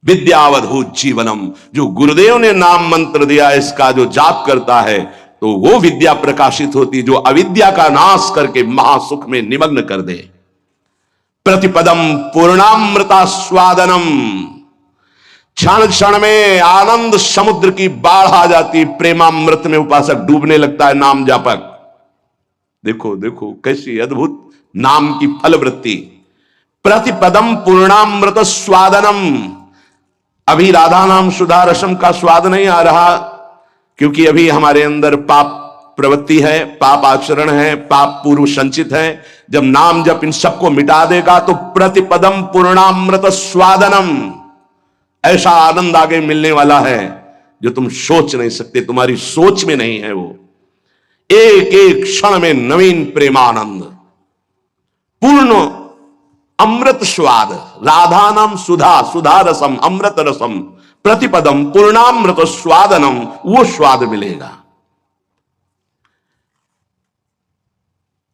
विद्यावधूत जीवनम, जो गुरुदेव ने नाम मंत्र दिया इसका जो जाप करता है तो वो विद्या प्रकाशित होती जो अविद्या का नाश करके महासुख में निमग्न कर दे। प्रतिपदम पूर्णामृता स्वादनम, क्षण क्षण में आनंद समुद्र की बाढ़ आ जाती, प्रेमामृत में उपासक डूबने लगता है नाम जापक। देखो देखो कैसी अद्भुत नाम की फलवृत्ति। प्रतिपदम पूर्णामृत स्वादनम, अभी राधा नाम सुधा रसम का स्वाद नहीं आ रहा क्योंकि अभी हमारे अंदर पाप प्रवृत्ति है, पाप आचरण है, पाप पूर्व संचित है। जब नाम जप इन सबको मिटा देगा तो प्रतिपदम पूर्णामृत स्वादनम, ऐसा आनंद आगे मिलने वाला है जो तुम सोच नहीं सकते, तुम्हारी सोच में नहीं है। वो एक एक क्षण में नवीन प्रेमानंद, पूर्ण अमृत स्वाद, राधा नाम सुधा, सुधा रसम, अमृत रसम, प्रतिपदम पूर्णामृत स्वादनम, वो स्वाद मिलेगा।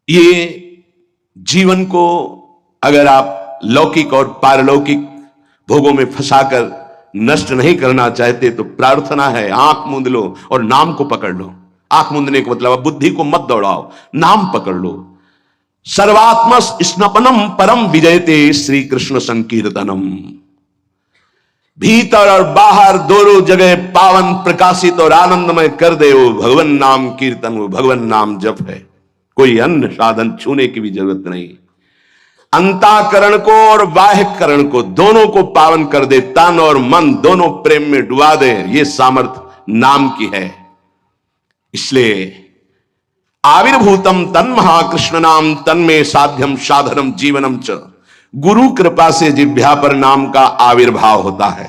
ये जीवन को अगर आप लौकिक और पारलौकिक भोगों में फंसाकर नष्ट नहीं करना चाहते तो प्रार्थना है, आंख मूंद लो और नाम को पकड़ लो। आंख मूंदने का मतलब बुद्धि को मत दौड़ाओ, नाम पकड़ लो। सर्वात्म स्नपनम परम विजयते श्री कृष्ण संकीर्तनम, भीतर और बाहर दोनों जगह पावन प्रकाशित और आनंदमय कर दे वो भगवान नाम कीर्तन, वो भगवान नाम जप है। कोई अन्य साधन छूने की भी जरूरत नहीं। अंतःकरण को और बाह्यकरण को दोनों को पावन कर दे, तन और मन दोनों प्रेम में डुबा दे, ये सामर्थ्य नाम की है। इसलिए आविर्भूतम तन महाकृष्ण नाम तन्मे साध्यम साधनम जीवनम च, गुरु कृपा से जिह्वा पर नाम का आविर्भाव होता है।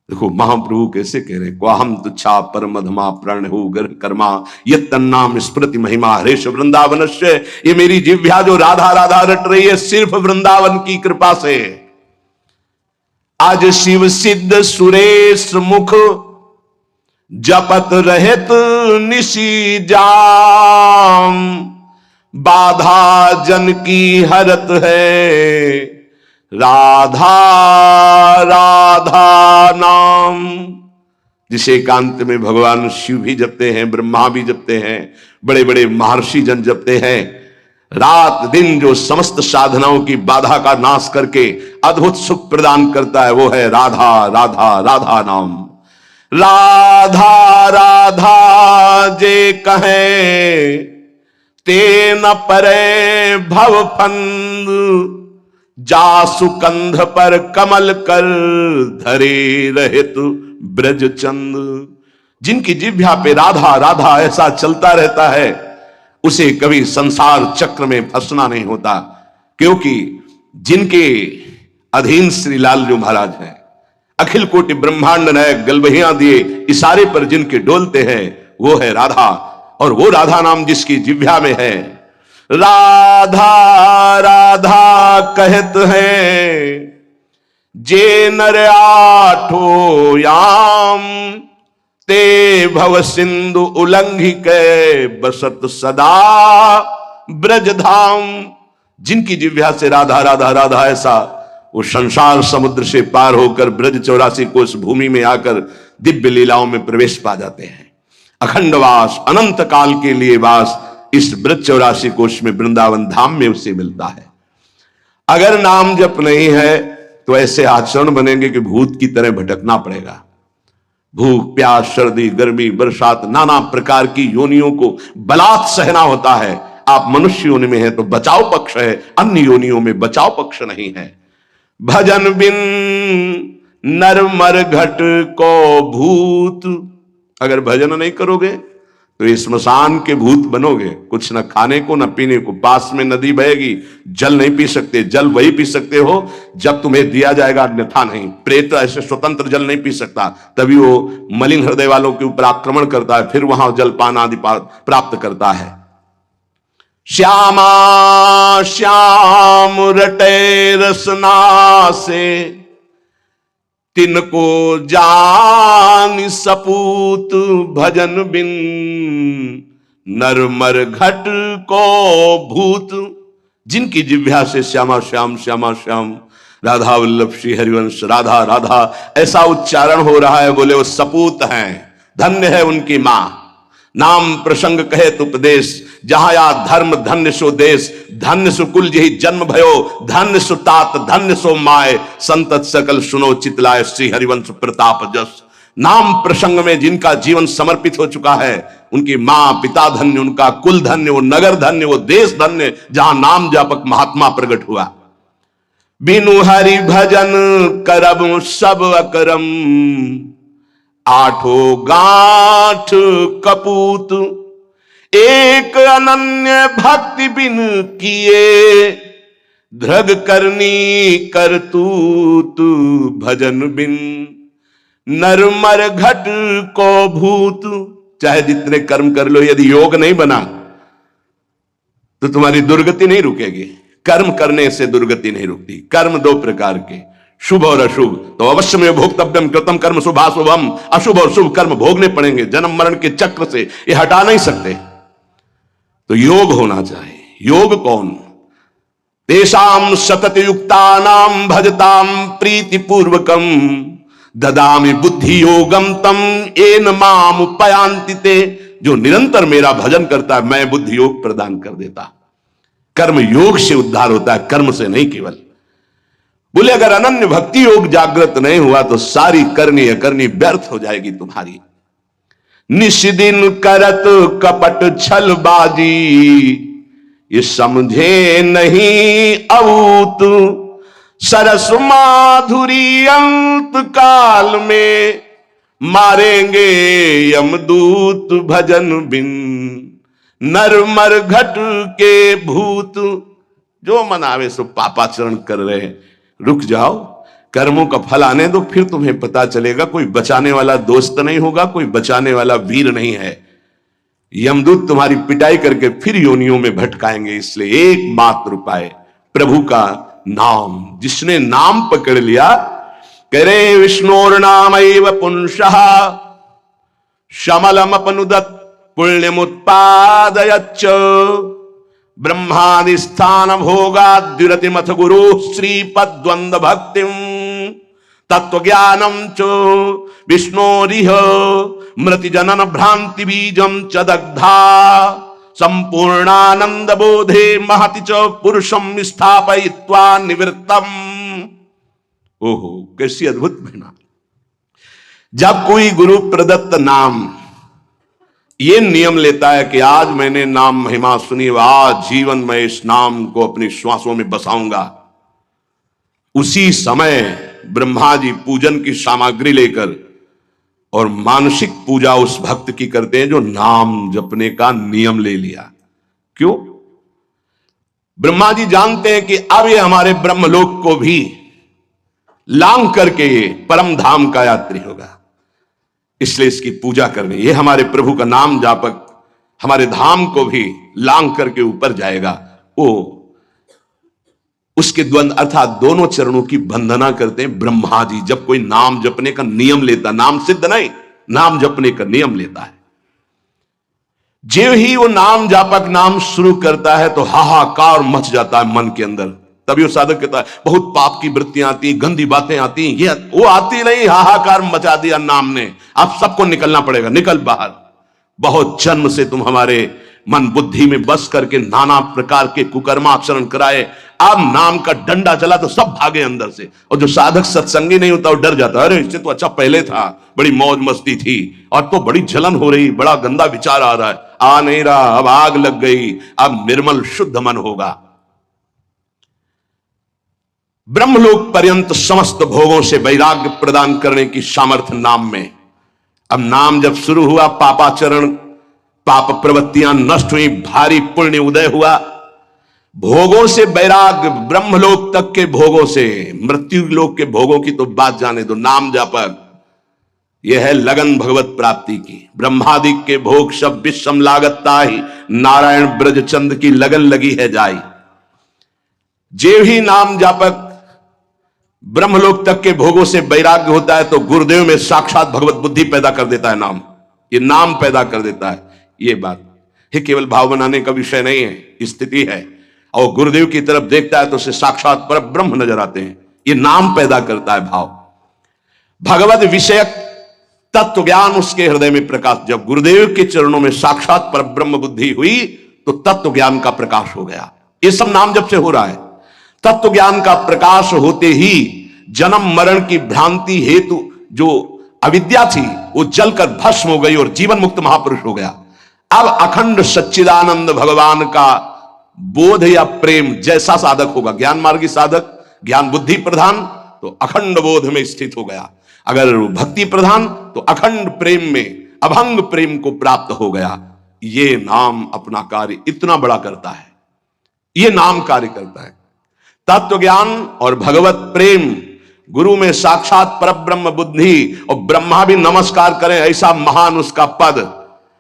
देखो महाप्रभु कैसे कह रहे, क्वाहम तुच्छा परमधमा प्रण हो गर्भ कर्मा ये तन्नाम स्मृति महिमा हरेश वृंदावनस्य, ये मेरी जिह्वा जो राधा राधा रट रही है सिर्फ वृंदावन की कृपा से। आज शिव सिद्ध सुरेश मुख जपत रहत निशी जाम, बाधा जन की हरत है राधा राधा नाम। जिसे एकांत में भगवान शिव भी जपते हैं, ब्रह्मा भी जपते हैं, बड़े बड़े महर्षि जन जपते हैं। रात दिन जो समस्त साधनाओं की बाधा का नाश करके अद्भुत सुख प्रदान करता है वो है राधा राधा राधा नाम। राधा राधा जे कहे ते न परे भव फंद, जासु कंध पर कमल कर धरे रहित ब्रज चंद। जिनकी जिह्वा पे राधा राधा ऐसा चलता रहता है उसे कभी संसार चक्र में फंसना नहीं होता, क्योंकि जिनके अधीन श्री लालजू महाराज हैं, अखिल कोटि ब्रह्मांड नायक गलबहियां दिए इशारे पर जिनके डोलते हैं वो है राधा। और वो राधा नाम जिसकी जिह्वा में है, राधा राधा कहत है जे नर आठो याम, ते भव सिंधु उल्लंघि के बसत सदा ब्रजधाम। जिनकी जिह्वा से राधा राधा राधा ऐसा वो संसार समुद्र से पार होकर ब्रज 84 कोस भूमि में आकर दिव्य लीलाओं में प्रवेश पा जाते हैं। अखंड वास, अनंत काल के लिए वास इस ब्रज 84 कोश में वृंदावन धाम में उसे मिलता है। अगर नाम जप नहीं है तो ऐसे आचरण बनेंगे कि भूत की तरह भटकना पड़ेगा। भूख प्यास सर्दी गर्मी बरसात नाना प्रकार की योनियों को बलात् सहना होता है। आप मनुष्य योनि में है तो बचाव पक्ष है, अन्य योनियों में बचाव पक्ष नहीं है। भजन बिन नर मर घट को भूत, अगर भजन नहीं करोगे तो स्मशान के भूत बनोगे। कुछ न खाने को न पीने को, पास में नदी बहेगी जल नहीं पी सकते, जल वही पी सकते हो जब तुम्हें दिया जाएगा, अन्यथा नहीं। प्रेत ऐसे स्वतंत्र जल नहीं पी सकता, तभी वो मलिन हृदय वालों के ऊपर आक्रमण करता है, फिर वहां जलपान आदि प्राप्त करता है। श्यामा श्याम रटे रसना से, तिनको जान सपूत भजन बिन नरमर घट को भूत। जिनकी जिह्वा से श्यामा श्याम श्यामा श्याम राधा वल्लभ श्री हरिवंश, राधा राधा ऐसा उच्चारण हो रहा है। बोले वो सपूत हैं, धन्य है उनकी मां। नाम प्रसंग कहे तो उपदेश, जहां या धर्म धन्य सो देश, धन्य सो कुल यही जन्म भयो, धन्य सो तात धन्य सो माय, संतत सकल सुनो चितलाय श्री हरिवंश प्रताप जस। नाम प्रसंग में जिनका जीवन समर्पित हो चुका है, उनकी मां पिता धन्य, उनका कुल धन्य, वो नगर धन्य, वो देश धन्य, जहां नाम जापक महात्मा प्रकट हुआ। बिनु हरि भजन करब सब अकरम, आठो गांठ कपूत, एक अनन्य भक्ति बिन किए, ध्रग करनी करतूत, भजन बिन नरमर घट को भूत। चाहे जितने कर्म कर लो, यदि योग नहीं बना तो तुम्हारी दुर्गति नहीं रुकेगी। कर्म करने से दुर्गति नहीं रुकती। कर्म दो प्रकार के, शुभ और अशुभ। तो अवश्य में भोक्तव्यम कृतम कर्म शुभाशुभम, अशुभ और शुभ कर्म भोगने पड़ेंगे। जन्म मरण के चक्र से ये हटा नहीं सकते। तो योग होना चाहिए। योग कौन? तेषाम सतत युक्तानाम भजताम प्रीति पूर्वकम, ददामि बुद्धि योगम तम एन माम उपयांति ते। जो निरंतर मेरा भजन करता है, मैं बुद्धि योग प्रदान कर देता। कर्म योग से उद्धार होता है, कर्म से नहीं केवल। बोले अगर अनन्य भक्ति योग जागृत नहीं हुआ तो सारी करनी अकरनी व्यर्थ हो जाएगी तुम्हारी। निष्दिन करत कपट छलबाजी, ये समझे नहीं अवूत, सरस माधुरी अंत काल में, मारेंगे यमदूत भजन बिन, नरमर घट के भूत। जो मनावे सो पापाचरण कर रहे हैं। रुक जाओ, कर्मों का फल आने दो, फिर तुम्हें पता चलेगा। कोई बचाने वाला दोस्त नहीं होगा, कोई बचाने वाला वीर नहीं है। यमदूत तुम्हारी पिटाई करके फिर योनियों में भटकाएंगे। इसलिए एकमात्र उपाय प्रभु का नाम। जिसने नाम पकड़ लिया, कह रहे विष्णुर नामैव पुंसः शमलम अपनुदत् पुण्यमुत्पादयच्च, ब्रह्मादि स्थान भोगाद्विरतिमथ गुरु श्रीपद्वंद भक्तिम, तत्व ज्ञानम च विष्णोरिह मृति जनन भ्रांति बीजम च दग्धा, संपूर्णानंद बोधे महति च पुरुषम स्थापयित्वा निवृत्तम। ओहो, कैसी अद्भुत महिमा। जब कोई गुरु प्रदत्त नाम ये नियम लेता है कि आज मैंने नाम महिमा सुनी, आज जीवन में इस नाम को अपनी श्वासों में बसाऊंगा, उसी समय ब्रह्मा जी पूजन की सामग्री लेकर और मानसिक पूजा उस भक्त की करते हैं जो नाम जपने का नियम ले लिया। क्यों? ब्रह्मा जी जानते हैं कि अब ये हमारे ब्रह्मलोक को भी लांघ करके ये परम धाम का यात्री होगा, इसलिए इसकी पूजा करनी। ये हमारे प्रभु का नाम जापक हमारे धाम को भी लांघ करके ऊपर जाएगा। वो उसके द्वंद अर्थात दोनों चरणों की वंदना करते हैं ब्रह्मा जी। जब कोई नाम जपने का नियम लेता, नाम सिद्ध नहीं, नाम जपने का नियम लेता है, जो ही वो नाम जापक नाम शुरू करता है तो हाहाकार मच जाता है मन के अंदर। तभी वो साधक कहता है बहुत पाप की वृत्तियां आती, गंदी बातें आती, ये वो आती नहीं, हाहाकार मचा दिया नाम ने, अब सबको निकलना पड़ेगा, निकल बाहर। बहुत जन्म से तुम हमारे मन बुद्धि में बस करके नाना प्रकार के कुकर्माचरण कराए, अब नाम का डंडा चला तो सब भागे अंदर से। और जो साधक सत्संगी नहीं होता वो डर जाता है, अरे इससे तो अच्छा पहले था, बड़ी मौज मस्ती थी, और तो बड़ी जलन हो रही, बड़ा गंदा विचार आ रहा है, आ नहीं रहा, अब आग लग गई, अब निर्मल शुद्ध मन होगा। ब्रह्मलोक पर्यंत समस्त भोगों से वैराग्य प्रदान करने की सामर्थ्य नाम में। अब नाम जब शुरू हुआ, पापाचरण पाप प्रवृत्तियां नष्ट हुई, भारी पुण्य उदय हुआ, भोगों से वैराग्य, ब्रह्मलोक तक के भोगों से, मृत्यु लोक के भोगों की तो बात जाने दो। नाम जापक यह है लगन भगवत प्राप्ति की। ब्रह्मादिक के भोग सब विषम लागता ही, नारायण ब्रज चंद की लगन लगी है जाई। जे ही नाम जापक ब्रह्मलोक तक के भोगों से वैराग्य होता है तो गुरुदेव में साक्षात भगवत बुद्धि पैदा कर देता है। नाम, ये नाम पैदा कर देता है। ये बात है, केवल भाव बनाने का विषय नहीं है, स्थिति है। और गुरुदेव की तरफ देखता है तो उसे साक्षात पर ब्रह्म नजर आते हैं। ये नाम पैदा करता है भाव। भगवत विषयक तत्व ज्ञान उसके हृदय में प्रकाश, जब गुरुदेव के चरणों में साक्षात परब्रह्म बुद्धि हुई तो तत्व ज्ञान का प्रकाश हो गया। ये सब नाम जब से हो रहा है। तत्व ज्ञान का प्रकाश होते ही जन्म मरण की भ्रांति हेतु जो अविद्या थी वो जलकर भस्म हो गई और जीवन मुक्त महापुरुष हो गया। अब अखंड सच्चिदानंद भगवान का बोध या प्रेम जैसा साधक होगा, ज्ञान मार्गी साधक ज्ञान बुद्धि प्रधान तो अखंड बोध में स्थित हो गया, अगर भक्ति प्रधान तो अखंड प्रेम में अभंग प्रेम को प्राप्त हो गया। ये नाम अपना कार्य इतना बड़ा करता है, ये नाम कार्य करता है। तत्व ज्ञान और भगवत प्रेम, गुरु में साक्षात परब्रह्म बुद्धि और ब्रह्मा भी नमस्कार करें ऐसा महान उसका पद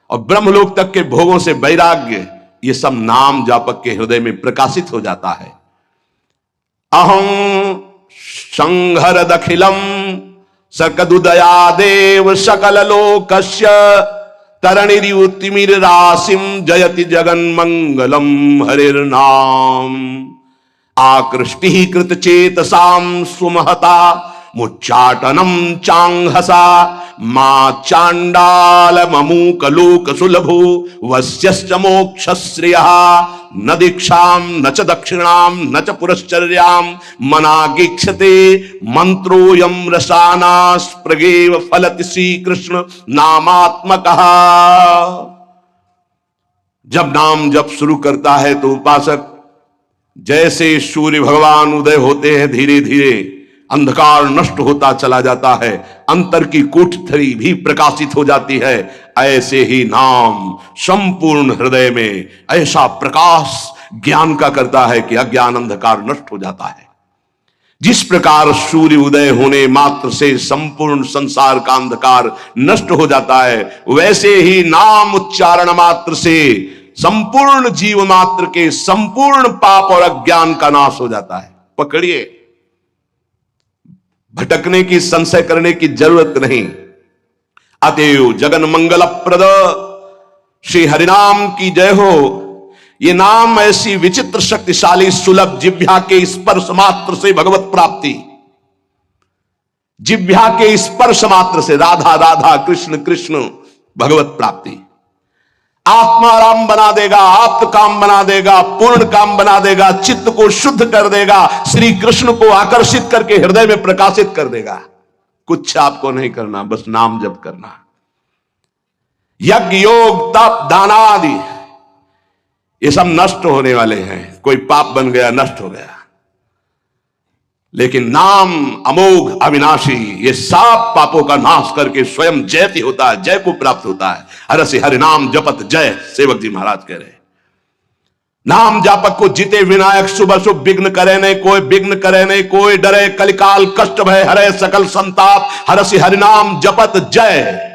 और ब्रह्मलोक तक के भोगों से वैराग्य, ये सब नाम जापक के हृदय में प्रकाशित हो जाता है। अहं संहर दखिलम सकदुदयादेव सकल लोकस्य तरणिर्युतिमिर राशिम जयति जगन मंगलम हरिर्नाम। आकृष्टि कृत चेतसाम सुमहता मुच्चाटनम चांहसा मां चांडाल ममूक लोक सुलभो वस्यश्च मोक्षश्रियः न दीक्षाम न च दक्षिणाम न च पुरश्चर्याम मनागीक्षते मंत्रोयम रसानास प्रगेव फलति श्री कृष्ण नामात्मकः। जब नाम जप शुरू करता है तो उपासक जैसे सूर्य भगवान उदय होते हैं, धीरे धीरे अंधकार नष्ट होता चला जाता है, अंतर की कोठरी भी प्रकाशित हो जाती है। ऐसे ही नाम संपूर्ण हृदय में ऐसा प्रकाश ज्ञान का करता है कि अज्ञान अंधकार नष्ट हो जाता है। जिस प्रकार सूर्य उदय होने मात्र से संपूर्ण संसार का अंधकार नष्ट हो जाता है, वैसे ही नाम उच्चारण मात्र से संपूर्ण जीव मात्र के संपूर्ण पाप और अज्ञान का नाश हो जाता है। पकड़िए, भटकने की संशय करने की जरूरत नहीं। अतएव जगन मंगल प्रद श्री हरिनाम की जय हो। ये नाम ऐसी विचित्र शक्तिशाली सुलभ जिह्वा के स्पर्श मात्र से भगवत प्राप्ति, जिह्वा के स्पर्श मात्र से राधा राधा कृष्ण कृष्ण भगवत प्राप्ति। आत्माराम बना देगा, आप्त काम बना देगा, पूर्ण काम बना देगा, चित्त को शुद्ध कर देगा, श्री कृष्ण को आकर्षित करके हृदय में प्रकाशित कर देगा। कुछ आपको नहीं करना, बस नाम जप करना। यज्ञ योग तप दान आदि ये सब नष्ट होने वाले हैं। कोई पाप बन गया, नष्ट हो गया, लेकिन नाम अमोघ अविनाशी ये सब पापों का नाश करके स्वयं जयति होता है, जय को प्राप्त होता है। हरसि हरि नाम जपत जय, सेवक जी महाराज कह रहे। नाम जापक को जिते विनायक शुभ शुभ विघ्न करे नहीं, कोई विघ्न करे नहीं, कोई डरे कलिकाल कष्ट भय हरे सकल संताप। हरसि हरि नाम जपत जय,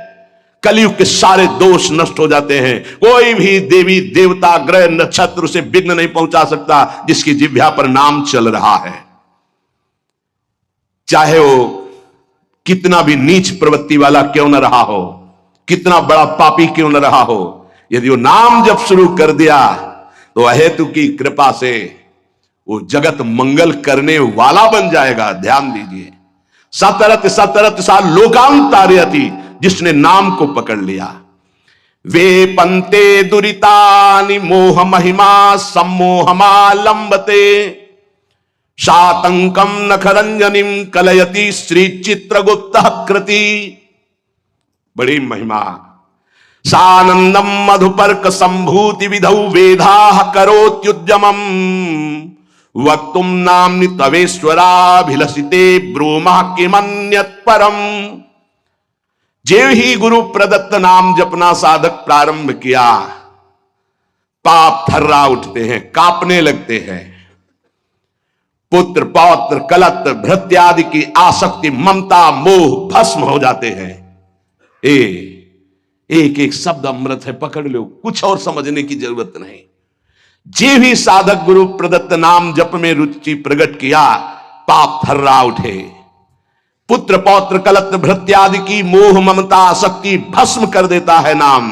कलयुग के सारे दोष नष्ट हो जाते हैं। कोई भी देवी देवता ग्रह नक्षत्र से विघ्न नहीं पहुंचा सकता जिसकी जिह्वा पर नाम चल रहा है। चाहे वो कितना भी नीच प्रवृत्ति वाला क्यों न रहा हो, कितना बड़ा पापी क्यों न रहा हो, यदि वो नाम जब शुरू कर दिया तो अहेतु की कृपा से वो जगत मंगल करने वाला बन जाएगा। ध्यान दीजिए, सतरत सतरत सा लोकांतारयति, जिसने नाम को पकड़ लिया। वे पंते दुरितानि मोह महिमा सम्मोहमालंबते शातंकम नखरंजनिम कलयति श्री चित्रगुप्त कृति। बड़ी महिमा। सानंदम मधुपर्क संभूति विधौ वेदाः करोत्युद्यमम् वक्तुम नाम्नि तवेश्वराभिलषिते ब्रूमः किमन्यत् परम। जेव ही गुरु प्रदत्त नाम जपना साधक प्रारंभ किया, पाप थर्रा उठते हैं, कांपने लगते हैं। पुत्र पौत्र कलत्र भृत्यादि की आसक्ति ममता मोह भस्म हो जाते हैं। एक एक शब्द अमृत है, पकड़ लो, कुछ और समझने की जरूरत नहीं। जे भी साधक गुरु प्रदत्त नाम जप में रुचि प्रकट किया, पाप थर्रा उठे। पुत्र पौत्र कलत्र भृत्यादि की मोह ममता आसक्ति भस्म कर देता है नाम।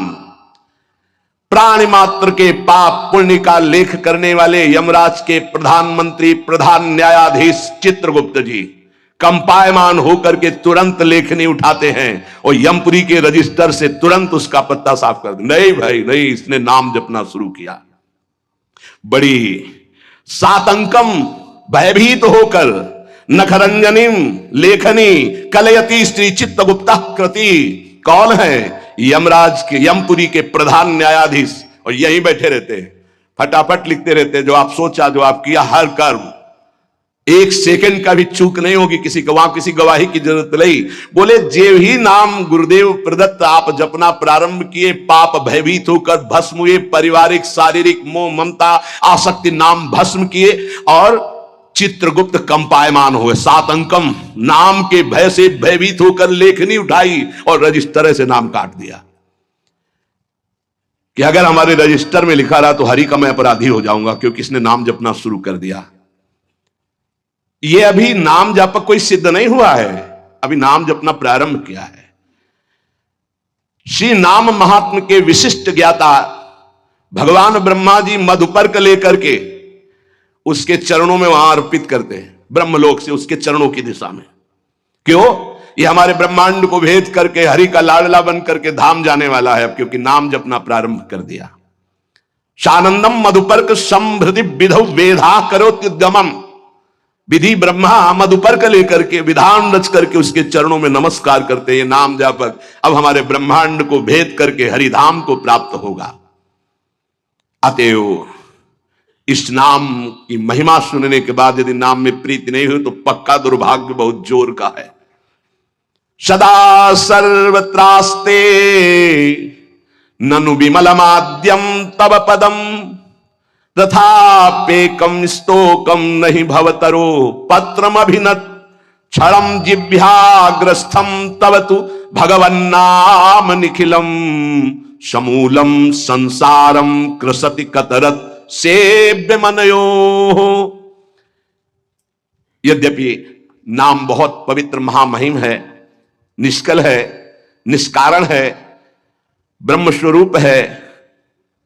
प्राणी मात्र के पाप पुण्य का लेख करने वाले यमराज के प्रधानमंत्री प्रधान न्यायाधीश चित्रगुप्त जी कंपायमान होकर के तुरंत लेखनी उठाते हैं और यमपुरी के रजिस्टर से तुरंत उसका पत्ता साफ कर दे। नहीं भाई नहीं, इसने नाम जपना शुरू किया। बड़ी सातंकम भयभीत होकर नखरंजनीम लेखनी कलयति श्री चित्तगुप्ता कृति। कौन है? यमराज के यमपुरी के प्रधान न्यायाधीश, और यहीं बैठे रहते हैं, फटाफट लिखते रहते हैं। जो आप सोचा, जो आप किया, हर कर्म एक सेकंड का भी चूक नहीं होगी किसी को, वहां किसी गवाही की जरूरत नहीं। बोले जे ही नाम गुरुदेव प्रदत्त आप जपना प्रारंभ किए, पाप भयभीत होकर भस्म हुए, पारिवारिक शारीरिक मोह ममता आसक्ति नाम भस्म किए और चित्रगुप्त कंपायमान हुए। सात अंकम नाम के भय से भयभीत होकर लेखनी उठाई और रजिस्टर से नाम काट दिया कि अगर हमारे रजिस्टर में लिखा रहा तो हरि का मैं अपराधी हो जाऊंगा, क्योंकि इसने नाम जपना शुरू कर दिया। ये अभी नाम जप कोई सिद्ध नहीं हुआ है, अभी नाम जपना प्रारंभ किया है। श्री नाम महात्म के विशिष्ट ज्ञाता भगवान ब्रह्मा जी मधुपर्क लेकर के उसके चरणों में वहां अर्पित करते हैं, ब्रह्मलोक से उसके चरणों की दिशा में। क्यों? ये हमारे ब्रह्मांड को भेद करके हरि का लाडला बन करके धाम जाने वाला है, क्योंकि नाम जपना प्रारंभ कर दिया। शानंदम मधुपर्क संभृति विधौ वेधा करोत्युद्गमम। विधि ब्रह्मा मधुपर्क लेकर के विधान रच करके उसके चरणों में नमस्कार करते हैं। नाम जापक अब हमारे ब्रह्मांड को भेद करके हरिधाम को प्राप्त होगा। अतएव इस नाम की महिमा सुनने के बाद यदि नाम में प्रीति नहीं हुई तो पक्का दुर्भाग्य बहुत जोर का है। सदा सर्वत्रास्ते ननु विमलमाद्यम तव पदम तथापेकम स्तोकम नहीं भवतरो पत्रम अभिनत क्षणम जिभ्याग्रस्थम तव तु भगवन्नाम निखिलम समूलम संसारम कृसति कतरत सेव्य मनयो। यद्यपि नाम बहुत पवित्र महामहिम है, निष्कल है, निष्कारण है, ब्रह्म स्वरूप है,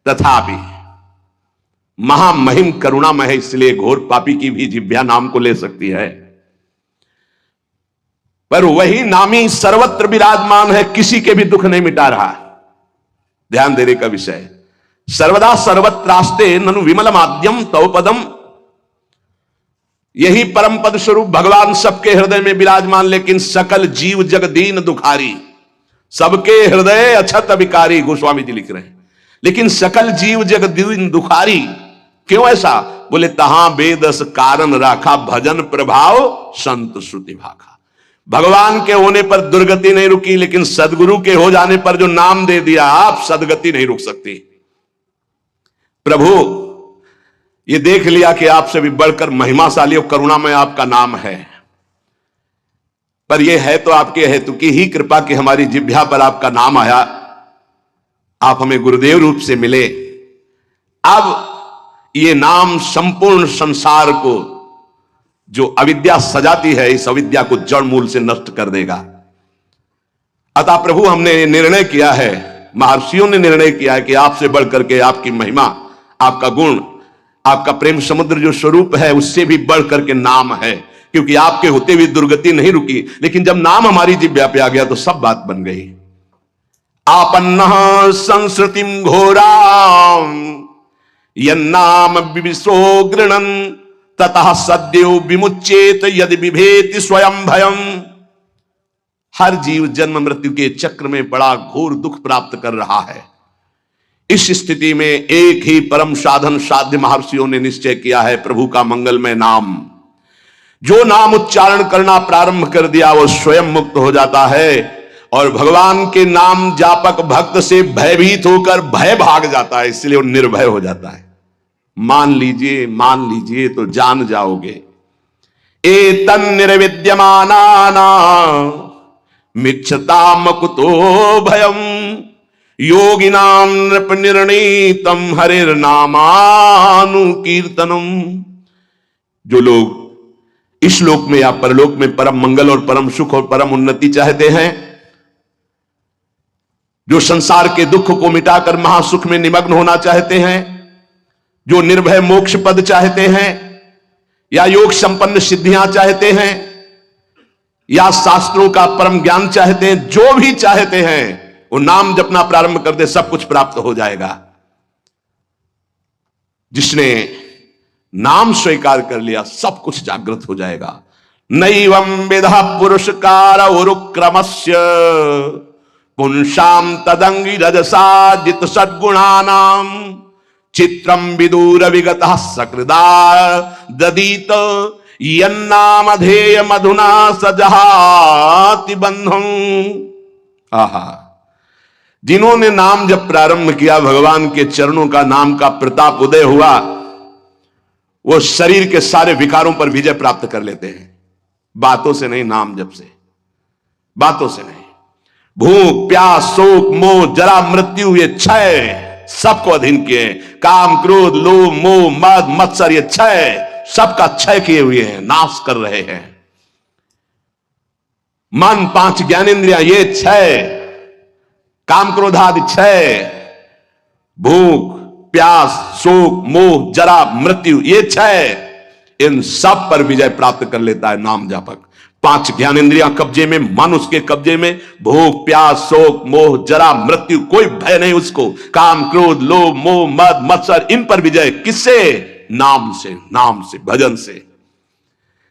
तथापि महामहिम करुणामय है, इसलिए घोर पापी की भी जिह्वा नाम को ले सकती है। पर वही नामी सर्वत्र विराजमान है, किसी के भी दुख नहीं मिटा रहा। ध्यान देने का विषय, सर्वदा सर्वत्रास्ते ननु विमल माध्यम तव पदम। यही परम पद स्वरूप भगवान सबके हृदय में विराजमान, लेकिन सकल जीव जग दीन दुखारी। सबके हृदय अछत विकारी, गोस्वामी जी लिख रहे हैं, लेकिन सकल जीव जग दीन दुखारी। क्यों ऐसा? बोले तहां बेदस कारण राखा, भजन प्रभाव संत श्रुति भाखा। भगवान के होने पर दुर्गति नहीं रुकी, लेकिन सदगुरु के हो जाने पर जो नाम दे दिया आप, सदगति नहीं रुक सकती। प्रभु ये देख लिया कि आपसे भी बढ़कर महिमाशाली और करुणामय आपका नाम है, पर यह है तो आपके हेतु की ही कृपा कि हमारी जिह्वा पर आपका नाम आया, आप हमें गुरुदेव रूप से मिले। अब ये नाम संपूर्ण संसार को जो अविद्या सजाती है, इस अविद्या को जड़ मूल से नष्ट कर देगा। अतः प्रभु हमने निर्णय किया है, महर्षियों ने निर्णय किया है कि आपसे बढ़कर के आपकी महिमा, आपका गुण, आपका प्रेम समुद्र जो स्वरूप है, उससे भी बढ़कर के नाम है। क्योंकि आपके होते हुए दुर्गति नहीं रुकी, लेकिन जब नाम हमारी जिह्वा पे आ गया तो सब बात बन गई। आपन्नः संस्कृतिम घोराम यन्नाम विविशो गृणन ततः सद्यो विमुच्येत यदि विभेति स्वयं भयम। हर जीव जन्म मृत्यु के चक्र में बड़ा घोर दुख प्राप्त कर रहा है। इस स्थिति में एक ही परम साधन साध्य महर्षियों ने निश्चय किया है, प्रभु का मंगलमय नाम। जो नाम उच्चारण करना प्रारंभ कर दिया वो स्वयं मुक्त हो जाता है, और भगवान के नाम जापक भक्त से भयभीत होकर भय भाग जाता है, इसलिए वो निर्भय हो जाता है। मान लीजिए तो जान जाओगे। एतन् निर्विद्यमानाना मिच्छताम कुतो भयम योगिनाम नृप निर्णीतम हरिर नामानुकीर्तनम। जो लोग इस लोक में या परलोक में परम मंगल और परम सुख और परम उन्नति चाहते हैं, जो संसार के दुख को मिटाकर महासुख में निमग्न होना चाहते हैं, जो निर्भय मोक्ष पद चाहते हैं, या योग संपन्न सिद्धियां चाहते हैं, या शास्त्रों का परम ज्ञान चाहते हैं, जो भी चाहते हैं वो नाम जपना प्रारंभ कर दे, सब कुछ प्राप्त हो जाएगा। जिसने नाम स्वीकार कर लिया सब कुछ जागृत हो जाएगा। नैवं विधा पुरुषकार उरुक्रमस्य पुंसाम तदंगी रजसा जित सद्गुणानाम चित्रम विदूर विगतः सकृदा ददीत यन्नामधेय मधुना सजहाति बंधं। आहा, जिन्होंने नाम जब प्रारंभ किया, भगवान के चरणों का नाम का प्रताप उदय हुआ, वो शरीर के सारे विकारों पर विजय प्राप्त कर लेते हैं। बातों से नहीं, नाम जप से, बातों से नहीं। भूख प्यास शोक मोह जरा मृत्यु ये छह सबको अधीन किए हैं। काम क्रोध लोभ मोह मद मत्सर ये छह सबका क्षय किए हुए हैं, नाश कर रहे हैं। मन पांच ज्ञानेंद्रियां ये छह, काम क्रोधादि छह, भूख प्यास शोक मोह जरा मृत्यु ये छह, इन सब पर विजय प्राप्त कर लेता है नाम जापक। पांच ज्ञानेंद्रियां कब्जे में, मन उसके कब्जे में, भूख प्यास शोक मोह जरा मृत्यु कोई भय नहीं उसको। काम क्रोध लोभ मोह मद मत्सर इन पर विजय किससे? नाम से, नाम से, भजन से।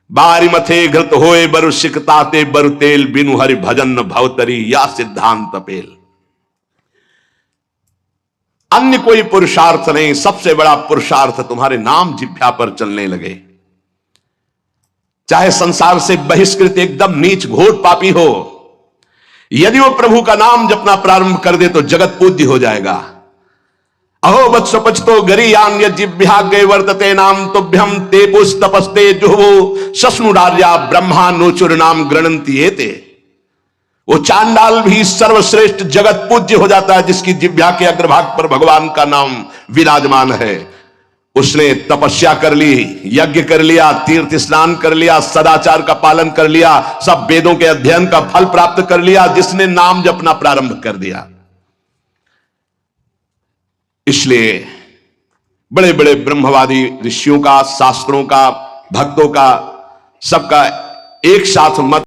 बारी मथे घृत होए बरु सिकताते बरु तेल बिनु हरि भजन न भवतरी या सिद्धांत पेल। अन्य कोई पुरुषार्थ नहीं, सबसे बड़ा पुरुषार्थ तुम्हारे नाम जिह्वा पर चलने लगे। चाहे संसार से बहिष्कृत एकदम नीच घोर पापी हो, यदि वो प्रभु का नाम जपना प्रारंभ कर दे तो जगत पूज्य हो जाएगा। अहो वत्स पचतो गरीयान यज्जिभ्याग्रे वर्तते नाम तुभ्यम ते पुस्तपस्ते जुहवो शस्नुरार्या ब्रह्मा नोचुर नाम गृणंति एते। वो चांडाल भी सर्वश्रेष्ठ जगत पूज्य हो जाता है जिसकी जिह्वा के अग्रभाग पर भगवान का नाम विराजमान है। उसने तपस्या कर ली, यज्ञ कर लिया, तीर्थ स्नान कर लिया, सदाचार का पालन कर लिया, सब वेदों के अध्ययन का फल प्राप्त कर लिया, जिसने नाम जपना प्रारंभ कर दिया। इसलिए बड़े बड़े ब्रह्मवादी ऋषियों का, शास्त्रों का, भक्तों का, सबका एक साथ मत